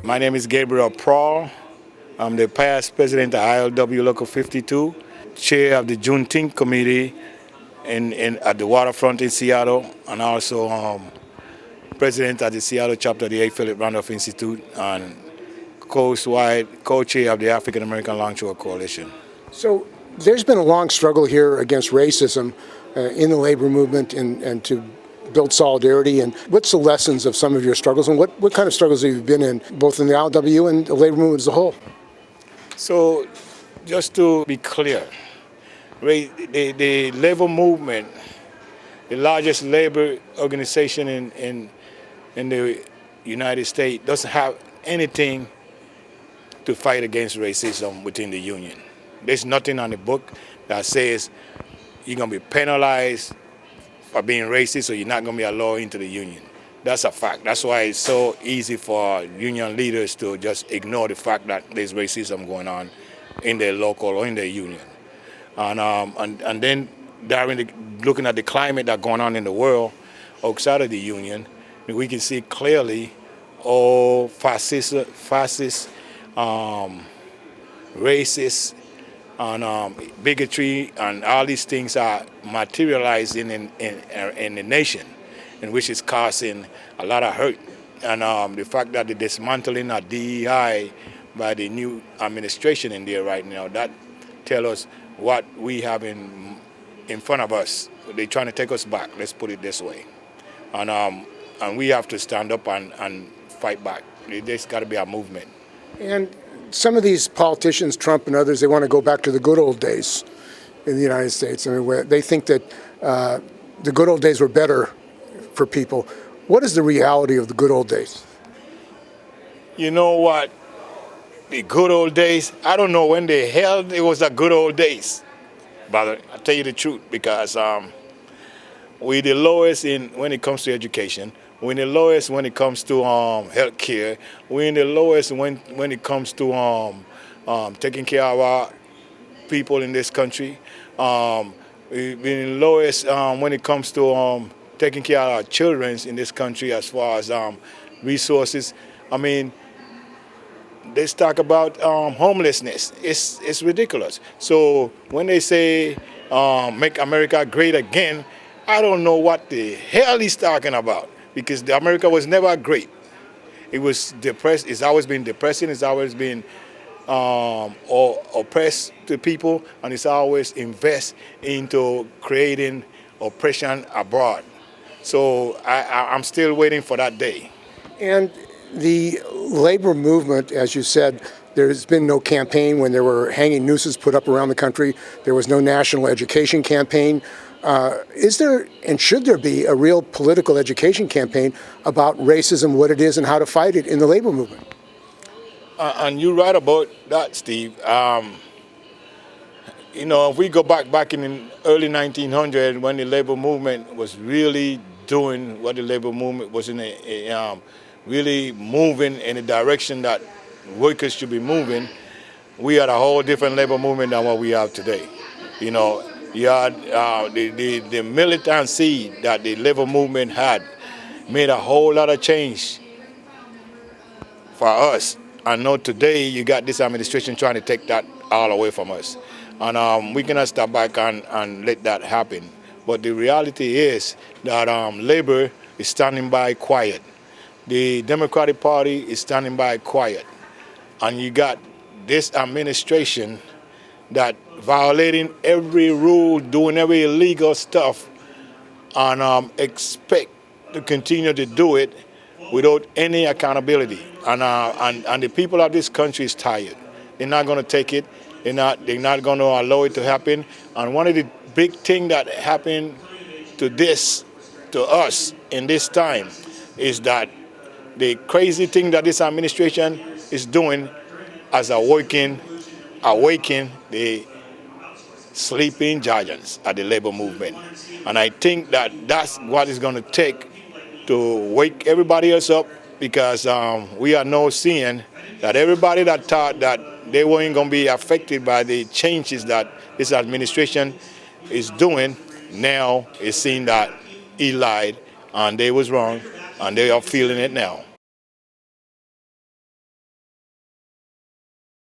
My name is Gabriel Prawl. I'm the past president of ILWU Local 52, chair of the Juneteenth Committee at the waterfront in Seattle, and also president of the Seattle chapter of the Philipp Randolf Institute, and co-chair of the African American Longshore Coalition. So there's been a long struggle here against racism in the labor movement and to build solidarity. And what's the lessons of some of your struggles, and what kind of struggles have you been in, both in the ILWU and the labor movement as a whole? So just to be clear, the labor movement, the largest labor organization in the United States, doesn't have anything to fight against racism within the union. There's nothing on the book that says you're going to be penalized for being racist, or you're not going to be allowed into the union. That's a fact. That's why it's so easy for union leaders to just ignore the fact that there's racism going on in their local or in their union. And then looking at the climate that's going on in the world outside of the union, we can see clearly all fascist, racist, and bigotry, and all these things are materializing in the nation, in which is causing a lot of hurt. And the fact that the dismantling of DEI by the new administration in there right now, that tells us what we have in front of us. They're trying to take us back, let's put it this way. And we have to stand up and fight back. There's got to be a movement. And some of these politicians, Trump and others, they want to go back to the good old days in the United States. I mean, where they think that the good old days were better for people. What is the reality of the good old days? You know what? The good old days, I don't know when the hell it was the good old days, brother. I'll tell you the truth, because we're the lowest when it comes to education. We're in the lowest when it comes to health care. We're in the lowest when it comes to taking care of our people in this country. We're in the lowest when it comes to taking care of our children in this country as far as resources. I mean, let's talk about homelessness. It's ridiculous. So when they say make America great again, I don't know what the hell he's talking about. Because America was never great. It was depressed. It's always been depressing. It's always been oppressed to people, and it's always invest into creating oppression abroad. So I'm still waiting for that day. And the labor movement, as you said, there's been no campaign when there were hanging nooses put up around the country. There was no national education campaign. Is there and should there be a real political education campaign about racism, what it is, and how to fight it in the labor movement? And you're right about that, Steve. You know, if we go back in the early 1900s, when the labor movement was really doing what the labor movement was really moving in the direction that workers should be moving, we had a whole different labor movement than what we have today. You know, you had the militancy that the labor movement had made a whole lot of change for us. I know today you got this administration trying to take that all away from us. And we cannot step back and let that happen. But the reality is that labor is standing by quiet. The Democratic Party is standing by quiet. And you got this administration that violating every rule, doing every illegal stuff, and expect to continue to do it without any accountability. And the people of this country is tired. They're not going to take it. They're not going to allow it to happen. And one of the big things that happened to us in this time is that the crazy thing that this administration is doing as awaken the sleeping giants at the labor movement. And I think that that's what it's going to take to wake everybody else up, because we are now seeing that everybody that thought that they weren't going to be affected by the changes that this administration is doing now is seeing that he lied and they was wrong, and they are feeling it now.